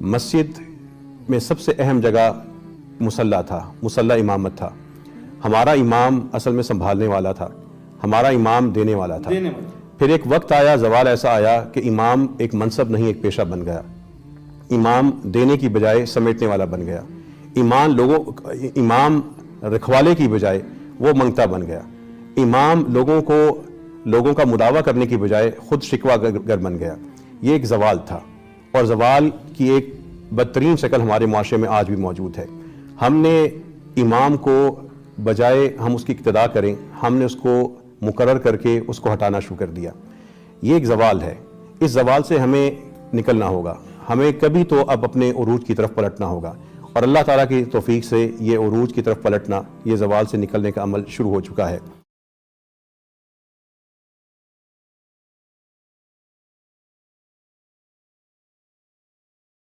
مسجد میں سب سے اہم جگہ مصلی تھا، مصلی امامت تھا. ہمارا امام اصل میں سنبھالنے والا تھا، ہمارا امام دینے والا تھا. پھر ایک وقت آیا، زوال ایسا آیا کہ امام ایک منصب نہیں ایک پیشہ بن گیا. امام دینے کی بجائے سمیٹنے والا بن گیا. امام رکھوالے کی بجائے وہ منگتا بن گیا. امام لوگوں کا مداوع کرنے کی بجائے خود شکوہ گر بن گیا. یہ ایک زوال تھا، اور زوال کی ایک بدترین شکل ہمارے معاشرے میں آج بھی موجود ہے. ہم نے امام کو بجائے ہم اس کی اقتداء کریں، ہم نے اس کو مقرر کر کے اس کو ہٹانا شروع کر دیا. یہ ایک زوال ہے. اس زوال سے ہمیں نکلنا ہوگا. ہمیں کبھی تو اب اپنے عروج کی طرف پلٹنا ہوگا، اور اللہ تعالیٰ کی توفیق سے یہ عروج کی طرف پلٹنا، یہ زوال سے نکلنے کا عمل شروع ہو چکا ہے.